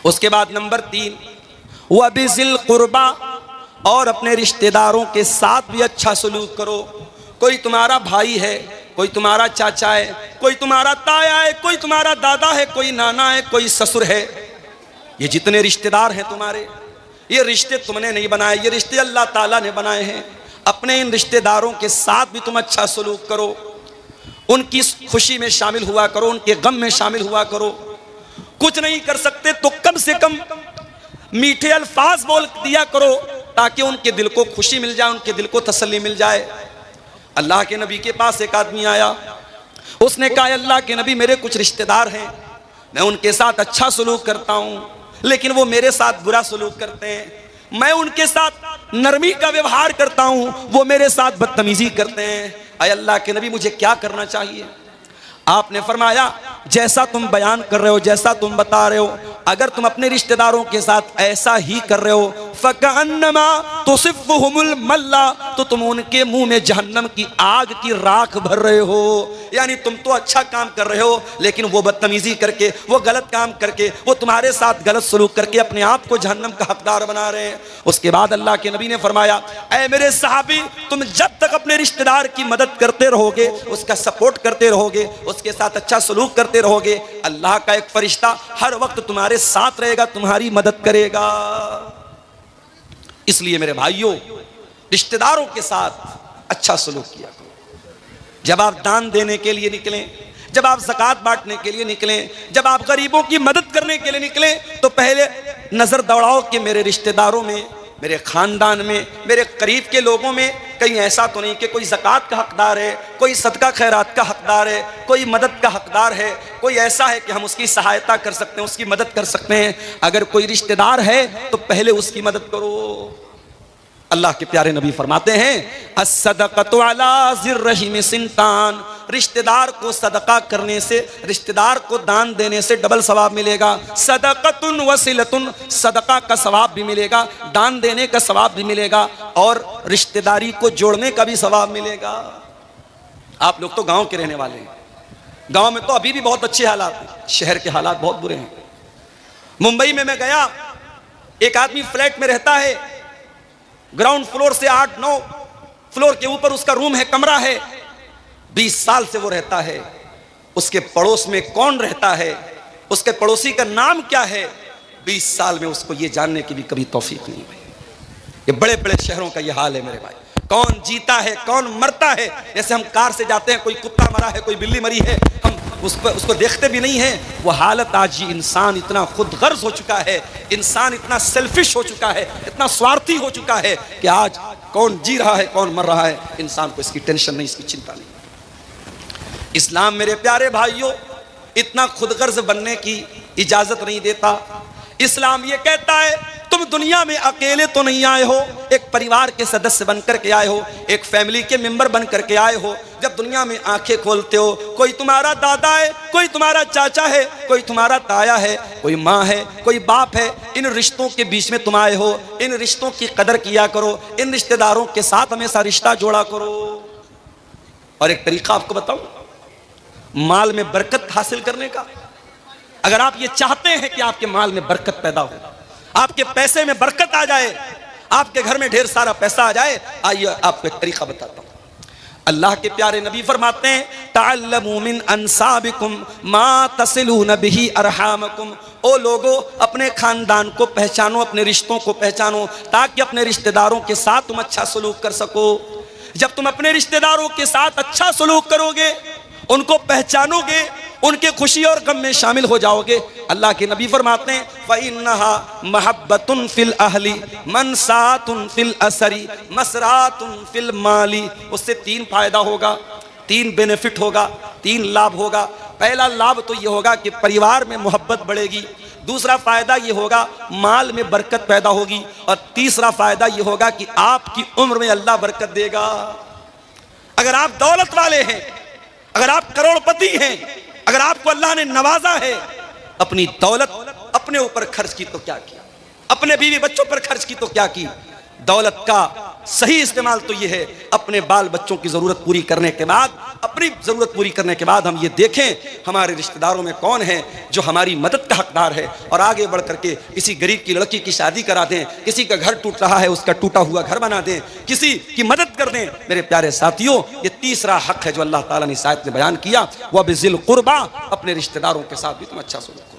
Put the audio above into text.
उसके बाद नंबर 3, वबिज़िल कुर्बा, और अपने रिश्तेदारों के साथ भी अच्छा सलूक करो। कोई तुम्हारा भाई है, कोई तुम्हारा चाचा है, कोई तुम्हारा ताया है, कोई तुम्हारा दादा है, कोई नाना है, कोई ससुर है। ये जितने रिश्तेदार हैं तुम्हारे, ये रिश्ते तुमने नहीं बनाए, ये रिश्ते अल्लाह ताला ने बनाए हैं। अपने इन रिश्तेदारों के साथ भी तुम अच्छा सलूक करो, उनकी खुशी में शामिल हुआ करो, उनके गम में शामिल हुआ करो। कुछ नहीं कर सकते तो कम से कम मीठे अल्फाज बोल दिया करो, ताकि उनके दिल को खुशी मिल जाए, उनके दिल को तसल्ली मिल जाए। अल्लाह के नबी के पास एक आदमी आया, उसने कहा, अल्लाह के नबी, मेरे कुछ रिश्तेदार हैं, मैं उनके साथ अच्छा सलूक करता हूँ, लेकिन वो मेरे साथ बुरा सलूक करते हैं। मैं उनके साथ नरमी का व्यवहार करता हूँ, वो मेरे साथ बदतमीजी करते हैं। अय अल्लाह के नबी, मुझे क्या करना चाहिए? आपने फरमाया, जैसा तुम बयान कर रहे हो, जैसा तुम बता रहे हो, अगर तुम अपने रिश्तेदारों के साथ ऐसा ही कर रहे हो, फकअन्नमा तुसिफ़ुहुमुल मल्ला, तो तुम उनके मुंह में जहन्नम की आग की राख भर रहे हो। यानी तुम तो अच्छा काम कर रहे हो, लेकिन वो बदतमीजी करके, वो गलत काम करके, वो तुम्हारे साथ गलत सलूक करके अपने आप को जहन्नम का हकदार बना रहे हैं। उसके बाद अल्लाह के नबी ने फरमाया, ऐ मेरे सहाबी, तुम जब तक अपने रिश्तेदार की मदद करते रहोगे, उसका सपोर्ट करते रहोगे, उसके साथ अच्छा सलूक करते रहोगे, अल्लाह का एक फरिश्ता हर वक्त तुम्हारे साथ रहेगा, तुम्हारी मदद करेगा। इसलिए मेरे भाइयों, रिश्तेदारों के साथ अच्छा सलूक किया करो। जब आप दान देने के लिए निकलें, जब आप ज़कात बांटने के लिए निकलें, जब आप गरीबों की मदद करने के लिए निकलें, तो पहले नजर दौड़ाओ कि मेरे रिश्तेदारों में, मेरे खानदान में, मेरे करीब के लोगों में कहीं ऐसा तो नहीं कि कोई ज़कात का हकदार है, कोई सदका खैरात का हकदार है, कोई मदद का हकदार है, कोई ऐसा है कि हम उसकी सहायता कर सकते हैं, उसकी मदद कर सकते हैं। अगर कोई रिश्तेदार है तो पहले उसकी मदद करो। अल्लाह के प्यारे नबी फरमाते हैं, अस्सदक़तु अला ज़िर्रहिम सिंतान, रिश्तेदार को सदका करने से, रिश्तेदार को दान देने से डबल सवाब मिलेगा। सदक़तुन वसिलतुन, सदका का सवाब भी मिलेगा, दान देने का सवाब भी मिलेगा, और रिश्तेदारी को जोड़ने का भी सवाब मिलेगा। आप लोग तो गांव के रहने वाले हैं, गांव में तो अभी भी बहुत अच्छे हालात हैं, शहर के हालात बहुत बुरे हैं। मुंबई में मैं गया, एक आदमी फ्लैट में रहता है, ग्राउंड फ्लोर से 8-9 फ्लोर के ऊपर उसका रूम है, कमरा है, 20 साल से वो रहता है। उसके पड़ोस में कौन रहता है, उसके पड़ोसी का नाम क्या है, 20 साल में उसको ये जानने की भी कभी तौफीक नहीं हुई। ये बड़े बड़े शहरों का ये हाल है मेरे भाई। कौन जीता है, कौन मरता है, जैसे हम कार से जाते हैं, कोई कुत्ता मरा है, कोई बिल्ली मरी है, हम उसको देखते भी नहीं है। वो हालत आज ही, इंसान इतना खुद गर्ज हो चुका है, इंसान इतना सेल्फिश हो चुका है, इतना स्वार्थी हो चुका है कि आज कौन जी रहा है, कौन मर रहा है, इंसान को इसकी टेंशन नहीं, इसकी चिंता नहीं। इस्लाम मेरे प्यारे भाइयों इतना खुदगर्ज बनने की इजाजत नहीं देता। इस्लाम ये कहता है, तुम दुनिया में अकेले तो नहीं आए हो, एक परिवार के सदस्य बनकर के आए हो, एक फैमिली के मेंबर बनकर के आए हो। जब दुनिया में आंखें खोलते हो, कोई तुम्हारा दादा है, कोई तुम्हारा चाचा है, कोई तुम्हारा ताया है, कोई माँ है, कोई बाप है। इन रिश्तों के बीच में तुम आए हो, इन रिश्तों की कदर किया करो, इन रिश्तेदारों के साथ हमेशा रिश्ता जोड़ा करो। और एक तरीका आपको बताऊं, माल में बरकत हासिल करने का। अगर आप ये चाहते हैं कि आपके माल में बरकत पैदा हो, आपके पैसे में बरकत आ जाए, आपके घर में ढेर सारा पैसा आ जाए, आइए आपको एक तरीका बताता हूं। अल्लाह के प्यारे नबी फरमाते हैं, तअल्लमू मिन अंसाबिकुम मा तसिलून बिही अरहामकुम। ओ लोगो, अपने खानदान को पहचानो, अपने रिश्तों को पहचानो, ताकि अपने रिश्तेदारों के साथ तुम अच्छा सलूक कर सको। जब तुम अपने रिश्तेदारों के साथ अच्छा सलूक करोगे, उनको पहचानोगे, उनके खुशी और गम में शामिल हो जाओगे, अल्लाह के नबी फरमाते हैं, फ़इन्नहा महब्बतुन फिल अहली मनसातुन फिल असरी मसरातुन फिल माली। उससे 3 फायदा होगा, 3 बेनिफिट होगा, 3 लाभ होगा। पहला लाभ तो ये होगा कि परिवार में मोहब्बत बढ़ेगी, दूसरा फायदा ये होगा माल में बरकत पैदा होगी, और तीसरा फायदा ये होगा कि आपकी उम्र में अल्लाह बरकत देगा। अगर आप दौलत वाले हैं, अगर आप करोड़पति हैं, अगर आपको अल्लाह ने नवाजा है, अपनी दौलत अपने ऊपर खर्च की तो क्या किया, अपने बीवी बच्चों पर खर्च की तो क्या की। दौलत का सही इस्तेमाल तो यह है, अपने बाल बच्चों की जरूरत पूरी करने के बाद अपनी ज़रूरत पूरी करने के बाद हम ये देखें हमारे रिश्तेदारों में कौन है जो हमारी मदद का हकदार है, और आगे बढ़ करके किसी गरीब की लड़की की शादी करा दें, किसी का घर टूट रहा है उसका टूटा हुआ घर बना दें, किसी की मदद कर दें। मेरे प्यारे साथियों, ये तीसरा हक है जो अल्लाह ताला ने इस आयत में बयान किया, वह बिज़िल कुर्बा, अपने रिश्तेदारों के साथ भी तुम अच्छा सुनो।